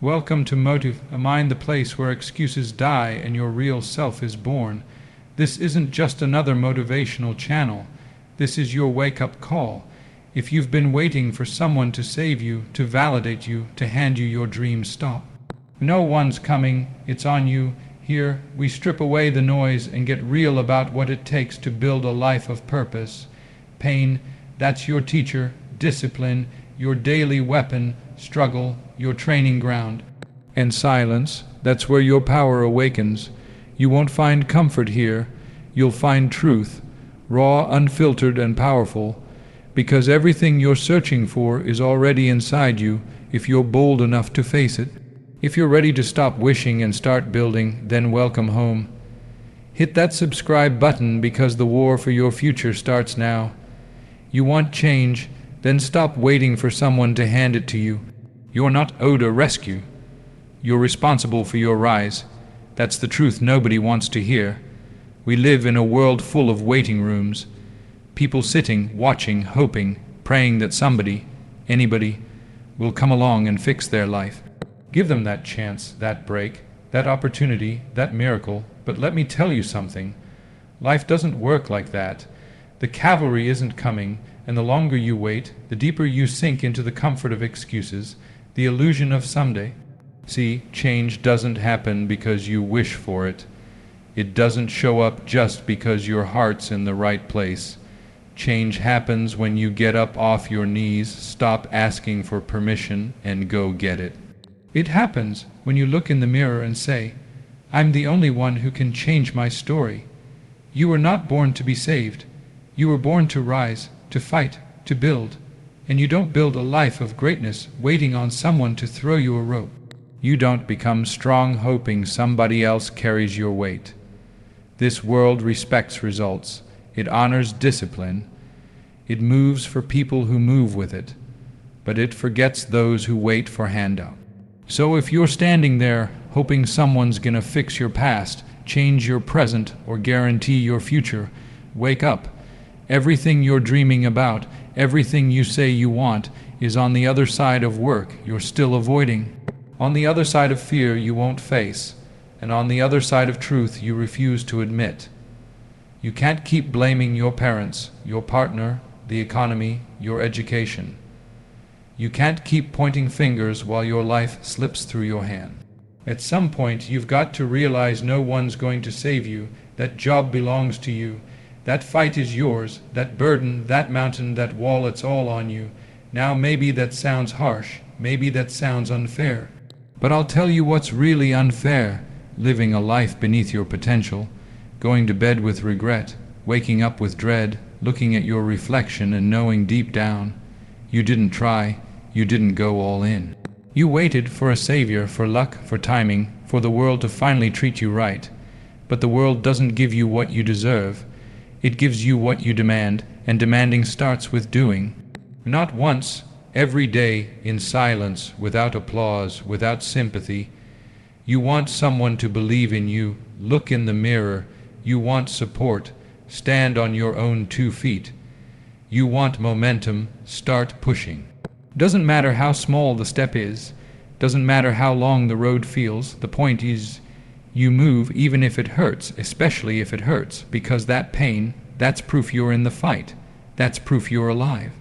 Welcome to Mind, the place where excuses die and your real self is born. This isn't just another motivational channel. This is your wake-up call. If you've been waiting for someone to save you, to validate you, to hand you your dreams, stop. No one's coming, it's on you. Here, we strip away the noise and get real about what it takes to build a life of purpose. Pain, that's your teacher. Discipline, your daily weapon. Struggle, your training ground. And silence, that's where your power awakens. You won't find comfort here. You'll find truth, raw, unfiltered, and powerful, because everything you're searching for is already inside you if you're bold enough to face it. If you're ready to stop wishing and start building, then welcome home. Hit that subscribe button because the war for your future starts now. You want change, then stop waiting for someone to hand it to you. You're not owed a rescue. You're responsible for your rise. That's the truth nobody wants to hear. We live in a world full of waiting rooms. People sitting, watching, hoping, praying that somebody, anybody, will come along and fix their life. Give them that chance, that break, that opportunity, that miracle. But let me tell you something. Life doesn't work like that. The cavalry isn't coming, and the longer you wait, the deeper you sink into the comfort of excuses, the illusion of someday. See, change doesn't happen because you wish for it. It doesn't show up just because your heart's in the right place. Change happens when you get up off your knees, stop asking for permission, and go get it. It happens when you look in the mirror and say, I'm the only one who can change my story. You were not born to be saved. You were born to rise, to fight, to build. And you don't build a life of greatness waiting on someone to throw you a rope. You don't become strong hoping somebody else carries your weight. This world respects results. It honors discipline. It moves for people who move with it. But it forgets those who wait for handout. So if you're standing there hoping someone's gonna fix your past, change your present, or guarantee your future, wake up. Everything you're dreaming about, everything you say you want, is on the other side of work you're still avoiding. On the other side of fear you won't face, and on the other side of truth you refuse to admit. You can't keep blaming your parents, your partner, the economy, your education. You can't keep pointing fingers while your life slips through your hand. At some point you've got to realize no one's going to save you. That job belongs to you. That fight is yours. That burden, that mountain, that wall, it's all on you. Now maybe that sounds harsh. Maybe that sounds unfair. But I'll tell you what's really unfair. Living a life beneath your potential. Going to bed with regret. Waking up with dread. Looking at your reflection and knowing deep down you didn't try. You didn't go all in. You waited for a savior, for luck, for timing, for the world to finally treat you right. But the world doesn't give you what you deserve. It gives you what you demand, and demanding starts with doing. Not once, every day, in silence, without applause, without sympathy. You want someone to believe in you. Look in the mirror. You want support. Stand on your own 2 feet. You want momentum. Start pushing. Doesn't matter how small the step is. Doesn't matter how long the road feels. The point is, you move even if it hurts, especially if it hurts, because that pain, that's proof you're in the fight. That's proof you're alive.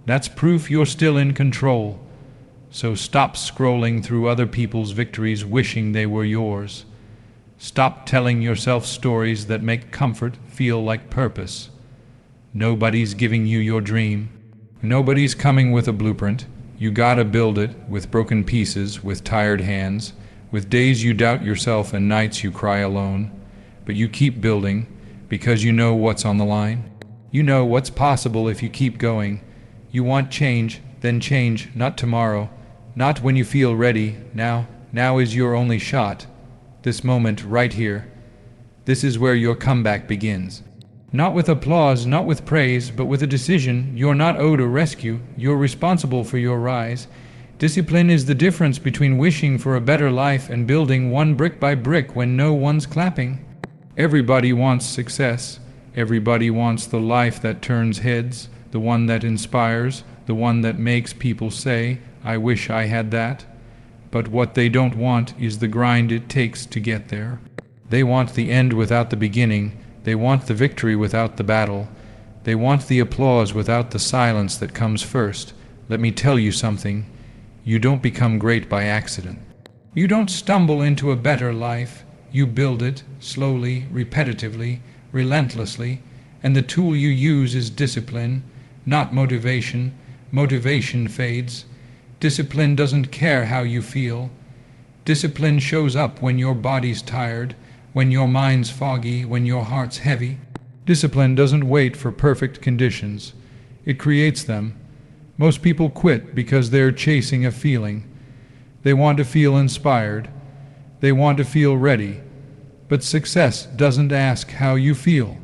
That's proof you're still in control. So stop scrolling through other people's victories wishing they were yours. Stop telling yourself stories that make comfort feel like purpose. Nobody's giving you your dream. Nobody's coming with a blueprint. You gotta build it with broken pieces, with tired hands, with days you doubt yourself and nights you cry alone. But you keep building because you know what's on the line. You know what's possible if you keep going. You want change, then change, not tomorrow, not when you feel ready. Now is your only shot. This moment right here. This is where your comeback begins. Not with applause, not with praise, but with a decision. You're not owed a rescue. You're responsible for your rise. Discipline is the difference between wishing for a better life and building one brick by brick when no one's clapping. Everybody wants success. Everybody wants the life that turns heads, the one that inspires, the one that makes people say, I wish I had that. But what they don't want is the grind it takes to get there. They want the end without the beginning. They want the victory without the battle. They want the applause without the silence that comes first. Let me tell you something. You don't become great by accident. You don't stumble into a better life. You build it, slowly, repetitively, relentlessly, and the tool you use is discipline, not motivation. Motivation fades. Discipline doesn't care how you feel. Discipline shows up when your body's tired, when your mind's foggy, when your heart's heavy. Discipline doesn't wait for perfect conditions. It creates them. Most people quit because they're chasing a feeling. They want to feel inspired. They want to feel ready. But success doesn't ask how you feel.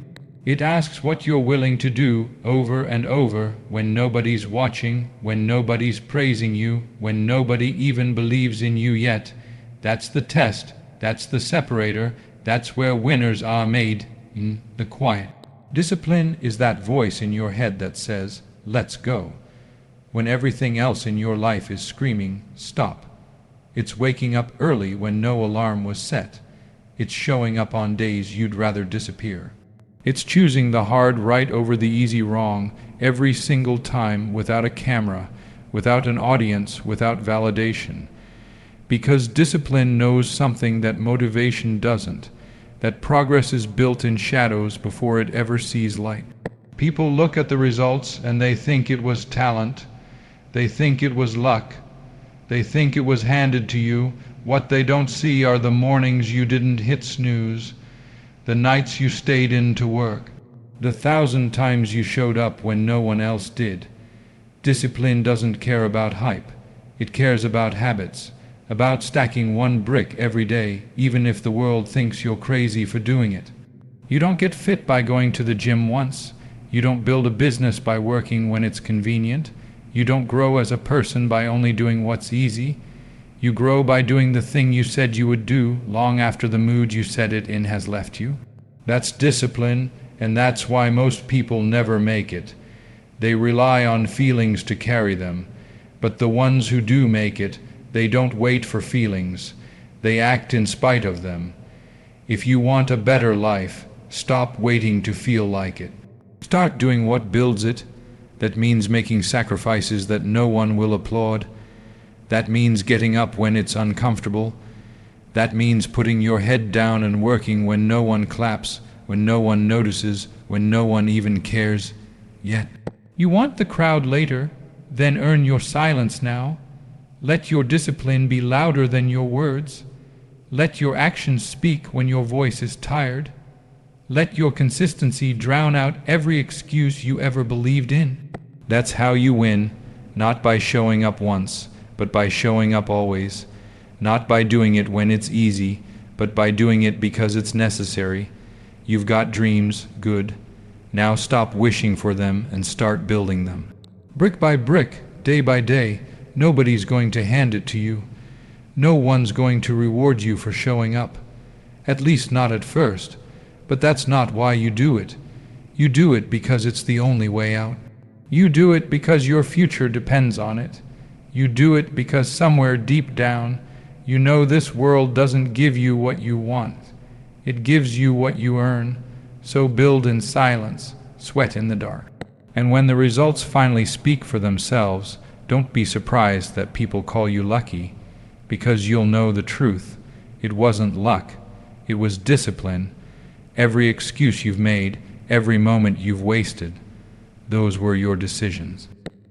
It asks what you're willing to do over and over when nobody's watching, when nobody's praising you, when nobody even believes in you yet. That's the test. That's the separator. That's where winners are made, in the quiet. Discipline is that voice in your head that says, "Let's go," when everything else in your life is screaming, "Stop." It's waking up early when no alarm was set. It's showing up on days you'd rather disappear. It's choosing the hard right over the easy wrong every single time without a camera, without an audience, without validation. Because discipline knows something that motivation doesn't, that progress is built in shadows before it ever sees light. People look at the results and they think it was talent. They think it was luck. They think it was handed to you. What they don't see are the mornings you didn't hit snooze, the nights you stayed in to work, the 1,000 times you showed up when no one else did. Discipline doesn't care about hype. It cares about habits, about stacking one brick every day, even if the world thinks you're crazy for doing it. You don't get fit by going to the gym once. You don't build a business by working when it's convenient. You don't grow as a person by only doing what's easy. You grow by doing the thing you said you would do long after the mood you said it in has left you. That's discipline, and that's why most people never make it. They rely on feelings to carry them. But the ones who do make it, they don't wait for feelings. They act in spite of them. If you want a better life, stop waiting to feel like it. Start doing what builds it. That means making sacrifices that no one will applaud. That means getting up when it's uncomfortable. That means putting your head down and working when no one claps, when no one notices, when no one even cares yet. You want the crowd later, then earn your silence now. Let your discipline be louder than your words. Let your actions speak when your voice is tired. Let your consistency drown out every excuse you ever believed in. That's how you win, not by showing up once, but by showing up always. Not by doing it when it's easy, but by doing it because it's necessary. You've got dreams, good. Now stop wishing for them and start building them. Brick by brick, day by day, nobody's going to hand it to you. No one's going to reward you for showing up. At least not at first. But that's not why you do it. You do it because it's the only way out. You do it because your future depends on it. You do it because somewhere deep down, you know this world doesn't give you what you want. It gives you what you earn. So build in silence, sweat in the dark. And when the results finally speak for themselves, don't be surprised that people call you lucky, because you'll know the truth. It wasn't luck. It was discipline. Every excuse you've made, every moment you've wasted, those were your decisions.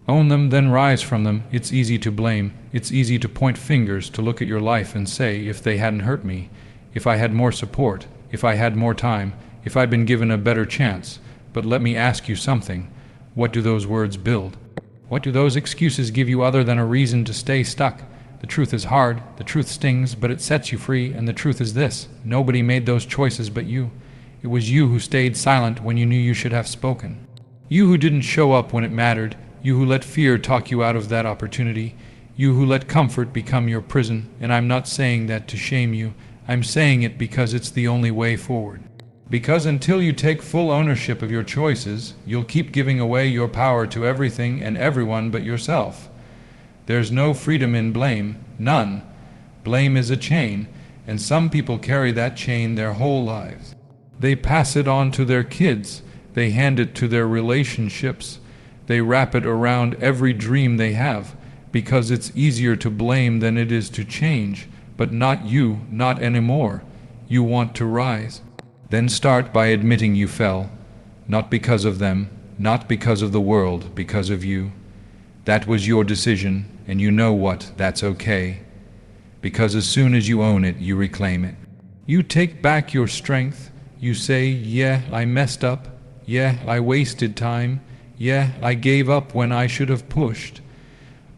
Own them, then rise from them. It's easy to blame. It's easy to point fingers, to look at your life and say, if they hadn't hurt me, if I had more support, if I had more time, if I'd been given a better chance. But let me ask you something. What do those words build? What do those excuses give you other than a reason to stay stuck? The truth is hard, the truth stings, but it sets you free, and the truth is this: nobody made those choices but you. It was you who stayed silent when you knew you should have spoken. You who didn't show up when it mattered. You who let fear talk you out of that opportunity. You who let comfort become your prison. And I'm not saying that to shame you. I'm saying it because it's the only way forward. Because until you take full ownership of your choices, you'll keep giving away your power to everything and everyone but yourself. There's no freedom in blame, none. Blame is a chain, and some people carry that chain their whole lives. They pass it on to their kids, they hand it to their relationships, they wrap it around every dream they have, because it's easier to blame than it is to change. But not you, not anymore. You want to rise. Then start by admitting you fell, not because of them, not because of the world, because of you. That was your decision, and you know what, that's okay. Because as soon as you own it, you reclaim it. You take back your strength. You say, yeah, I messed up. Yeah, I wasted time. Yeah, I gave up when I should have pushed.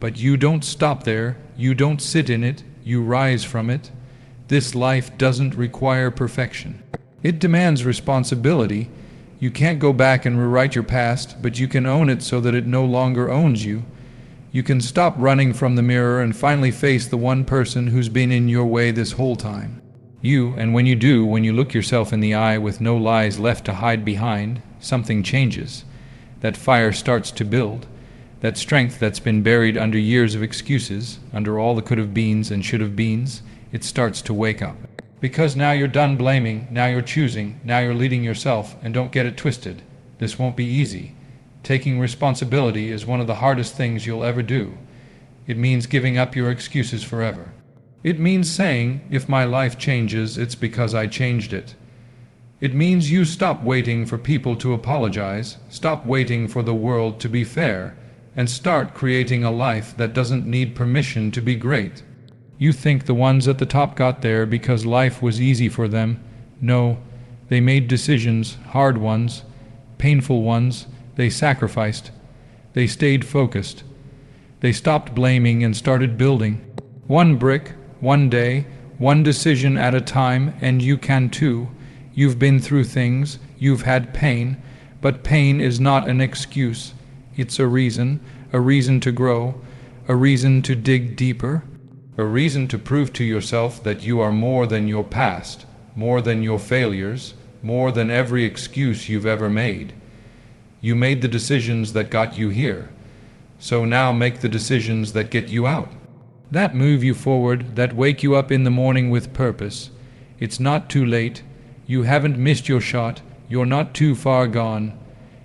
But you don't stop there. You don't sit in it. You rise from it. This life doesn't require perfection. It demands responsibility. You can't go back and rewrite your past, but you can own it so that it no longer owns you. You can stop running from the mirror and finally face the one person who's been in your way this whole time. And when you do, when you look yourself in the eye with no lies left to hide behind, something changes. That fire starts to build. That strength that's been buried under years of excuses, under all the could have beens and should have beens, it starts to wake up. Because now you're done blaming, now you're choosing, now you're leading yourself, and don't get it twisted. This won't be easy. Taking responsibility is one of the hardest things you'll ever do. It means giving up your excuses forever. It means saying, if my life changes, it's because I changed it. It means you stop waiting for people to apologize, stop waiting for the world to be fair, and start creating a life that doesn't need permission to be great. You think the ones at the top got there because life was easy for them. No, they made decisions, hard ones, painful ones. They sacrificed. They stayed focused. They stopped blaming and started building. One brick, one day, one decision at a time, and you can too. You've been through things, you've had pain, but pain is not an excuse. It's a reason to grow, a reason to dig deeper, a reason to prove to yourself that you are more than your past, more than your failures, more than every excuse you've ever made. You made the decisions that got you here, so now make the decisions that get you out. That move you forward, that wake you up in the morning with purpose. It's not too late. You haven't missed your shot. You're not too far gone.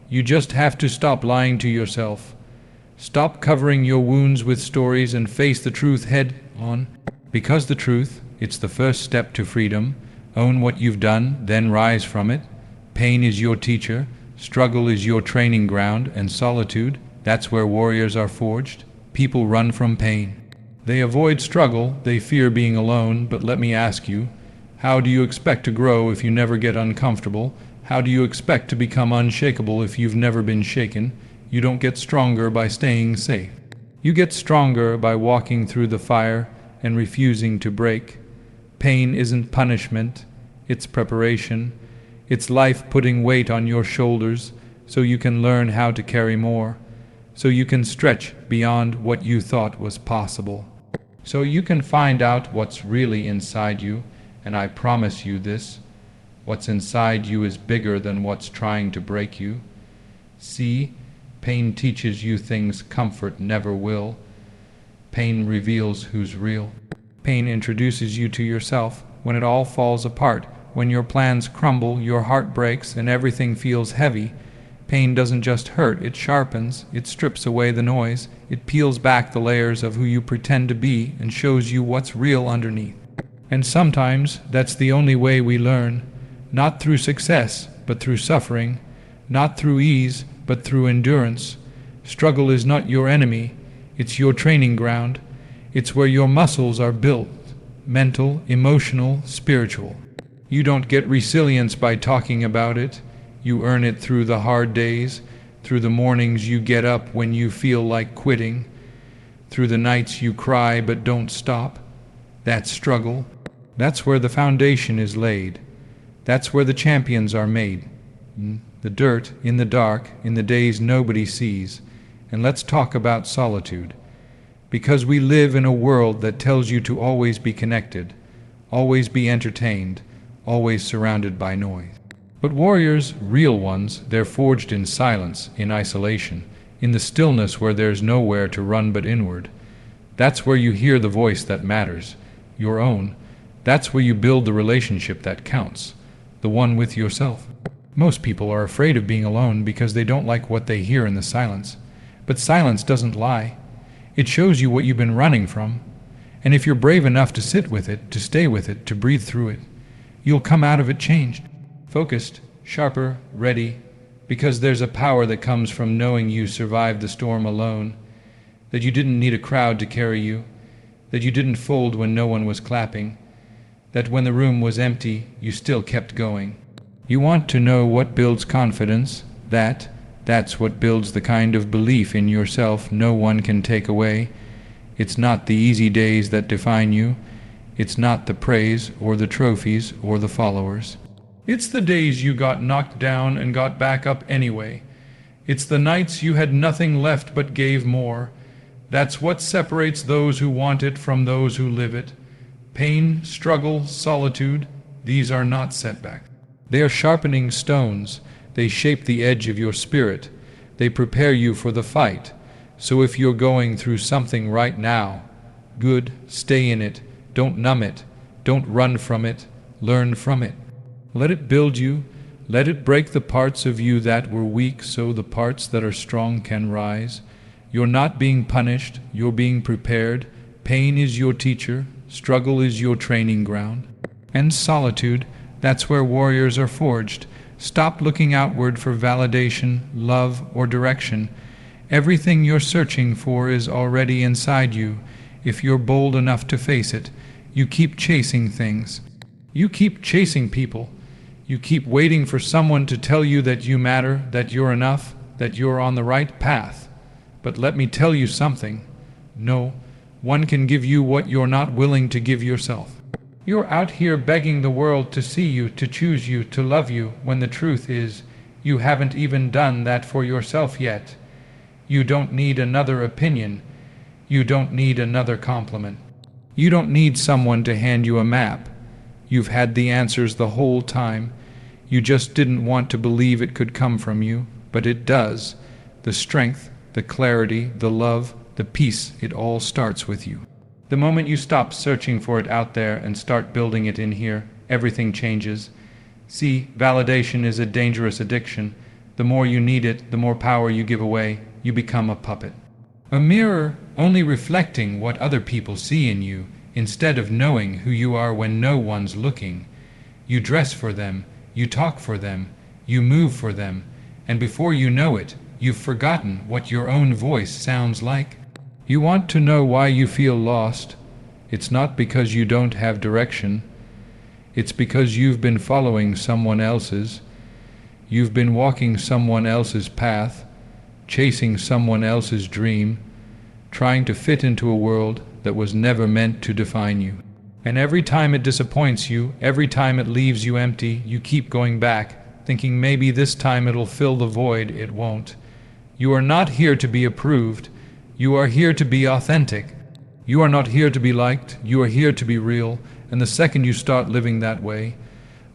You just have to stop lying to yourself. Stop covering your wounds with stories and face the truth head on. Because the truth, it's the first step to freedom. Own what you've done, then rise from it. Pain is your teacher. Struggle is your training ground, and solitude, that's where warriors are forged. People run from pain. They avoid struggle, they fear being alone, but let me ask you, how do you expect to grow if you never get uncomfortable? How do you expect to become unshakable if you've never been shaken? You don't get stronger by staying safe. You get stronger by walking through the fire and refusing to break. Pain isn't punishment, it's preparation. It's life putting weight on your shoulders so you can learn how to carry more, so you can stretch beyond what you thought was possible, so you can find out what's really inside you, and I promise you this, what's inside you is bigger than what's trying to break you. See, pain teaches you things comfort never will. Pain reveals who's real. Pain introduces you to yourself when it all falls apart. When your plans crumble, your heart breaks, and everything feels heavy. Pain doesn't just hurt, it sharpens, it strips away the noise, it peels back the layers of who you pretend to be and shows you what's real underneath. And sometimes that's the only way we learn, not through success, but through suffering, not through ease, but through endurance. Struggle is not your enemy, it's your training ground. It's where your muscles are built, mental, emotional, spiritual. You don't get resilience by talking about it. You earn it through the hard days, through the mornings you get up when you feel like quitting, through the nights you cry but don't stop. That's struggle. That's where the foundation is laid. That's where the champions are made. The dirt, in the dark, in the days nobody sees. And let's talk about solitude. Because we live in a world that tells you to always be connected, always be entertained, always surrounded by noise. But warriors, real ones, they're forged in silence, in isolation, in the stillness where there's nowhere to run but inward. That's where you hear the voice that matters. your own. That's where you build the relationship that counts, the one with yourself. Most people are afraid of being alone because they don't like what they hear in the silence. But silence doesn't lie. It shows you what you've been running from. And if you're brave enough to sit with it, to stay with it, to breathe through it, you'll come out of it changed, focused, sharper, ready, because there's a power that comes from knowing you survived the storm alone, that you didn't need a crowd to carry you, that you didn't fold when no one was clapping, that when the room was empty, you still kept going. You want to know what builds confidence? That's what builds the kind of belief in yourself no one can take away. It's not the easy days that define you. It's not the praise or the trophies or the followers. It's the days you got knocked down and got back up anyway. It's the nights you had nothing left but gave more. That's what separates those who want it from those who live it. Pain, struggle, solitude, these are not setbacks. They are sharpening stones. They shape the edge of your spirit. They prepare you for the fight. So if you're going through something right now, good, stay in it. Don't numb it. Don't run from it. Learn from it. Let it build you. Let it break the parts of you that were weak so the parts that are strong can rise. You're not being punished. You're being prepared. Pain is your teacher. Struggle is your training ground. And solitude, that's where warriors are forged. Stop looking outward for validation, love, or direction. Everything you're searching for is already inside you. If you're bold enough to face it, you keep chasing things. You keep chasing people. You keep waiting for someone to tell you that you matter, that you're enough, that you're on the right path. But let me tell you something. No, one can give you what you're not willing to give yourself. You're out here begging the world to see you, to choose you, to love you, when the truth is, you haven't even done that for yourself yet. You don't need another opinion. You don't need another compliment. You don't need someone to hand you a map. You've had the answers the whole time. You just didn't want to believe it could come from you, but it does. The strength, the clarity, the love, the peace, it all starts with you. The moment you stop searching for it out there and start building it in here, everything changes. See, validation is a dangerous addiction. The more you need it, the more power you give away. You become a puppet. A mirror only reflecting what other people see in you, instead of knowing who you are when no one's looking. You dress for them, you talk for them, you move for them, and before you know it, you've forgotten what your own voice sounds like. You want to know why you feel lost? It's not because you don't have direction. It's because you've been following someone else's. You've been walking someone else's path, chasing someone else's dream, trying to fit into a world that was never meant to define you. And every time it disappoints you, every time it leaves you empty, you keep going back, thinking maybe this time it'll fill the void. It won't. You are not here to be approved. You are here to be authentic. You are not here to be liked. You are here to be real. And the second you start living that way,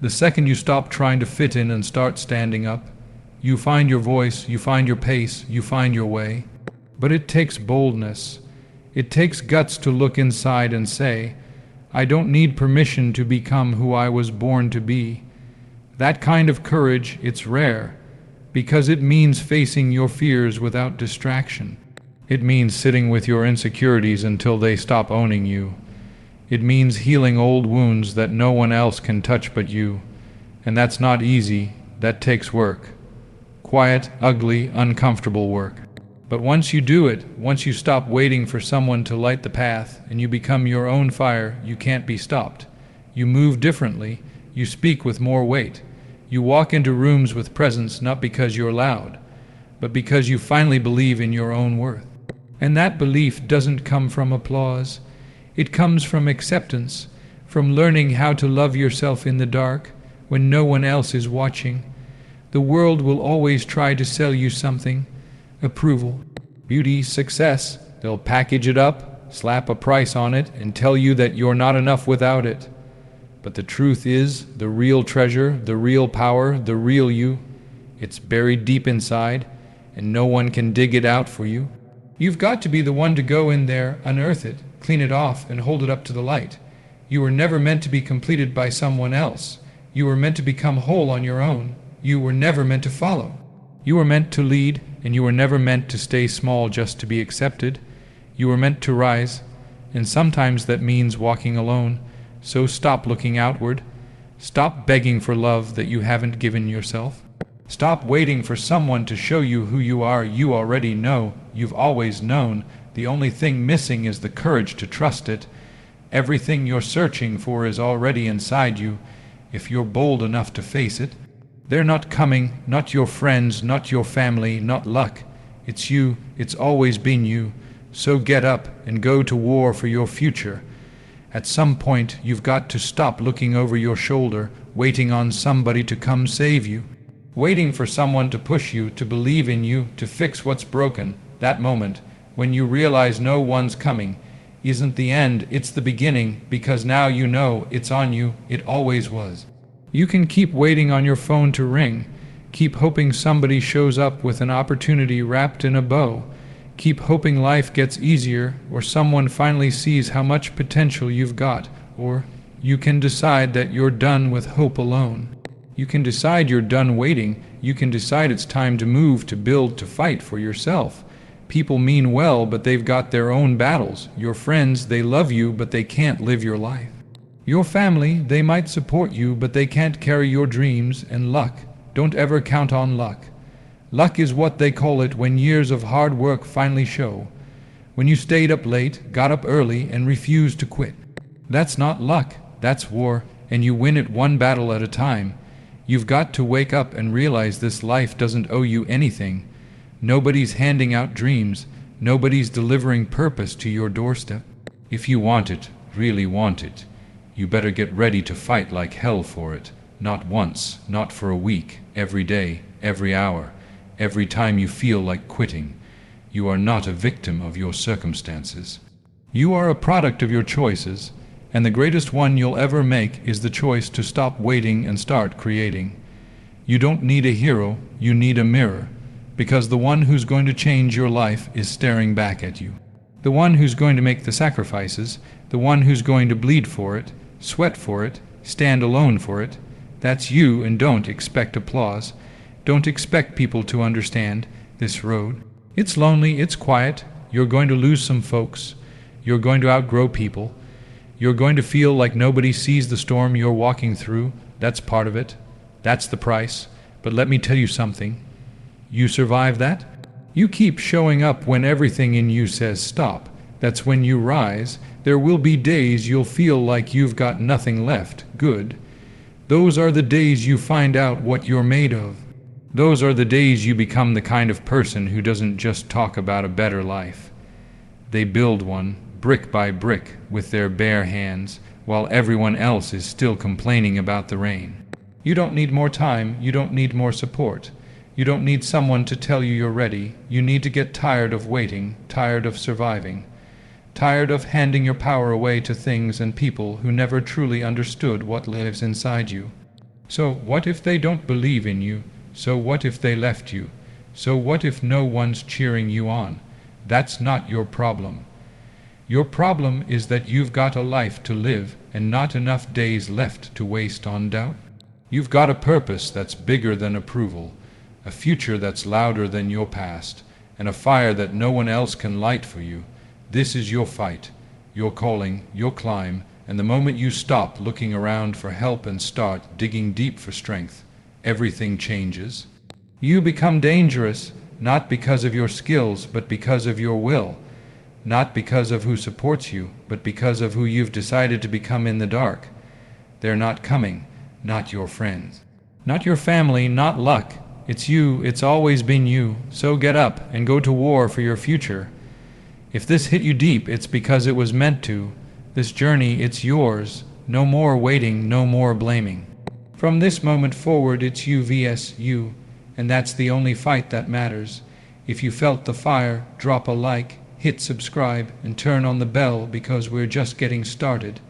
the second you stop trying to fit in and start standing up, you find your voice, you find your pace, you find your way. But it takes boldness. It takes guts to look inside and say, I don't need permission to become who I was born to be. That kind of courage, it's rare, because it means facing your fears without distraction. It means sitting with your insecurities until they stop owning you. It means healing old wounds that no one else can touch but you. And that's not easy. That takes work. Quiet, ugly, uncomfortable work. But once you do it, once you stop waiting for someone to light the path and you become your own fire, you can't be stopped. You move differently. You speak with more weight. You walk into rooms with presence not because you're loud, but because you finally believe in your own worth. And that belief doesn't come from applause. It comes from acceptance, from learning how to love yourself in the dark when no one else is watching. The world will always try to sell you something. Approval, beauty, success. They'll package it up, slap a price on it, and tell you that you're not enough without it. But the truth is, the real treasure, the real power, the real you, it's buried deep inside, and no one can dig it out for you. You've got to be the one to go in there, unearth it, clean it off, and hold it up to the light. You were never meant to be completed by someone else. You were meant to become whole on your own. You were never meant to follow. You were meant to lead, and you were never meant to stay small just to be accepted. You were meant to rise, and sometimes that means walking alone. So stop looking outward. Stop begging for love that you haven't given yourself. Stop waiting for someone to show you who you are. You already know. You've always known. The only thing missing is the courage to trust it. Everything you're searching for is already inside you, if you're bold enough to face it. They're not coming, not your friends, not your family, not luck. It's you. It's always been you. So get up and go to war for your future. At some point, you've got to stop looking over your shoulder, waiting on somebody to come save you. Waiting for someone to push you, to believe in you, to fix what's broken. That moment, when you realize no one's coming, isn't the end, it's the beginning, because now you know it's on you, it always was. You can keep waiting on your phone to ring. Keep hoping somebody shows up with an opportunity wrapped in a bow. Keep hoping life gets easier, or someone finally sees how much potential you've got. Or you can decide that you're done with hope alone. You can decide you're done waiting. You can decide it's time to move, to build, to fight for yourself. People mean well, but they've got their own battles. Your friends, they love you, but they can't live your life. Your family, they might support you, but they can't carry your dreams. And luck, don't ever count on luck. Luck is what they call it when years of hard work finally show. When you stayed up late, got up early, and refused to quit. That's not luck, that's war, and you win it one battle at a time. You've got to wake up and realize this life doesn't owe you anything. Nobody's handing out dreams. Nobody's delivering purpose to your doorstep. If you want it, really want it, you better get ready to fight like hell for it. Not once, not for a week, every day, every hour, every time you feel like quitting. You are not a victim of your circumstances. You are a product of your choices, and the greatest one you'll ever make is the choice to stop waiting and start creating. You don't need a hero, you need a mirror. Because the one who's going to change your life is staring back at you. The one who's going to make the sacrifices, the one who's going to bleed for it, sweat for it, stand alone for it, that's you, and don't expect applause. Don't expect people to understand this road. It's lonely, it's quiet, you're going to lose some folks, you're going to outgrow people, you're going to feel like nobody sees the storm you're walking through. That's part of it. That's the price. But let me tell you something. You survive that? You keep showing up when everything in you says stop. That's when you rise. There will be days you'll feel like you've got nothing left. Good. Those are the days you find out what you're made of. Those are the days you become the kind of person who doesn't just talk about a better life. They build one, brick by brick, with their bare hands, while everyone else is still complaining about the rain. You don't need more time. You don't need more support. You don't need someone to tell you you're ready. You need to get tired of waiting, tired of surviving, tired of handing your power away to things and people who never truly understood what lives inside you. So what if they don't believe in you? So what if they left you? So what if no one's cheering you on? That's not your problem. Your problem is that you've got a life to live and not enough days left to waste on doubt. You've got a purpose that's bigger than approval, a future that's louder than your past, and a fire that no one else can light for you. This is your fight, your calling, your climb, and the moment you stop looking around for help and start digging deep for strength, everything changes. You become dangerous, not because of your skills, but because of your will. Not because of who supports you, but because of who you've decided to become in the dark. They're not coming, not your friends. Not your family, not luck. It's you, it's always been you. So get up and go to war for your future. If this hit you deep, it's because it was meant to. This journey, it's yours. No more waiting, no more blaming. From this moment forward, it's you vs you, and that's the only fight that matters. If you felt the fire, drop a like, hit subscribe, and turn on the bell because we're just getting started.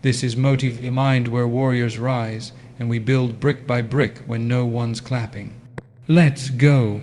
This is Motive Mind, where warriors rise, and we build brick by brick when no one's clapping. Let's go.